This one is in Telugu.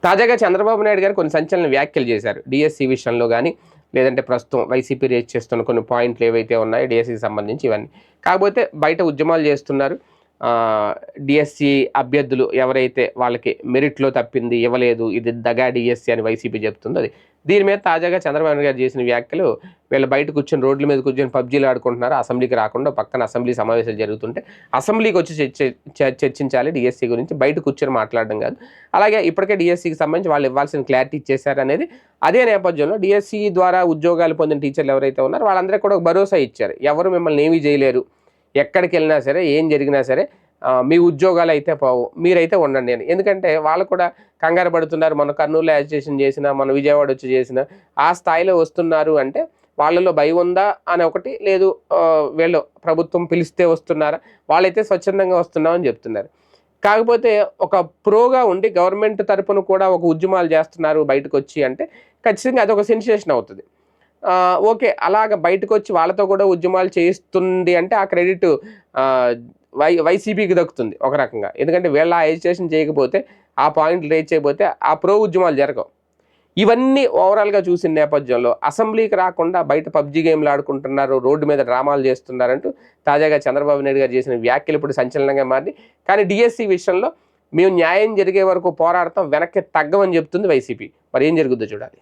తాజాగా చంద్రబాబు నాయుడు గారు కొన్ని సంచలన వ్యాఖ్యలు చేశారు. డిఎస్సి విషయంలో గానీ, లేదంటే ప్రస్తుతం వైసీపీ రేజ్ చేస్తున్న కొన్ని పాయింట్లు ఏవైతే ఉన్నాయో డిఎస్సికి సంబంధించి ఇవన్నీ. కాకపోతే బయట ఉద్యమాలు చేస్తున్నారు. డిఎస్సి అభ్యర్థులు ఎవరైతే వాళ్ళకి మెరిట్‌లో తప్పింది ఇవ్వలేదు, ఇది దగా డిఎస్సి అని వైసీపీ చెప్తుందో అది. దీని మీద తాజాగా చంద్రబాబు నాయుడు గారు చేసిన వ్యాఖ్యలు, వీళ్ళు బయట కూర్చొని రోడ్ల మీద కూర్చొని పబ్‌జీలు ఆడుకుంటున్నారు. అసెంబ్లీకి రాకుండా పక్కన అసెంబ్లీ సమావేశాలు జరుగుతుంటే అసెంబ్లీకి వచ్చి చర్చించాలి డిఎస్సి గురించి, బయట కూర్చొని మాట్లాడడం కాదు. అలాగే ఇప్పటికే డిఎస్సికి సంబంధించి వాళ్ళు ఇవ్వాల్సిన క్లారిటీ ఇచ్చేశారనేది. అదే నేపథ్యంలో డిఎస్సి ద్వారా ఉద్యోగాలు పొందిన టీచర్లు ఎవరైతే ఉన్నారో వాళ్ళందరికీ కూడా ఒక భరోసా ఇచ్చారు. ఎవరు మిమ్మల్ని ఏమీ చేయలేరు, ఎక్కడికెళ్ళినా సరే, ఏం జరిగినా సరే మీ ఉద్యోగాలు అయితే పోవు, మీరైతే ఉండండి అని. ఎందుకంటే వాళ్ళు కూడా కంగారు పడుతున్నారు. మన కర్నూలులో యాజిటేషన్ చేసినా, మన విజయవాడ వచ్చి చేసినా ఆ స్థాయిలో వస్తున్నారు అంటే వాళ్ళలో భయం ఉందా అని ఒకటి, లేదు వీళ్ళు ప్రభుత్వం పిలిస్తే వస్తున్నారా, వాళ్ళైతే స్వచ్ఛందంగా వస్తున్నామని చెప్తున్నారు. కాకపోతే ఒక ప్రోగా ఉండి గవర్నమెంట్ తరపున కూడా ఒక ఉద్యమాలు చేస్తున్నారు బయటకు వచ్చి అంటే ఖచ్చితంగా అదొక సెన్సేషన్ అవుతుంది. ఓకే, అలాగ బయటకు వచ్చి వాళ్ళతో కూడా ఉద్యమాలు చేయిస్తుంది అంటే ఆ క్రెడిట్ వైసీపీకి దక్కుతుంది ఒక రకంగా. ఎందుకంటే వీళ్ళ ఎజిటేషన్ చేయకపోతే, ఆ పాయింట్లు రేజ్ చేయకపోతే ఆ ప్రో ఉద్యమాలు జరగవు. ఇవన్నీ ఓవరాల్‌గా చూసిన నేపథ్యంలో అసెంబ్లీకి రాకుండా బయట పబ్‌జీ గేమ్‌లు ఆడుకుంటున్నారు, రోడ్డు మీద డ్రామాలు చేస్తున్నారంటూ తాజాగా చంద్రబాబు నాయుడు గారు చేసిన వ్యాఖ్యలు ఇప్పుడు సంచలనంగా మారింది. కానీ డిఎస్సి విషయంలో మేము న్యాయం జరిగే వరకు పోరాడతాం, వెనక్కి తగ్గమని చెప్తుంది వైసీపీ. మరి ఏం జరుగుద్దో చూడాలి.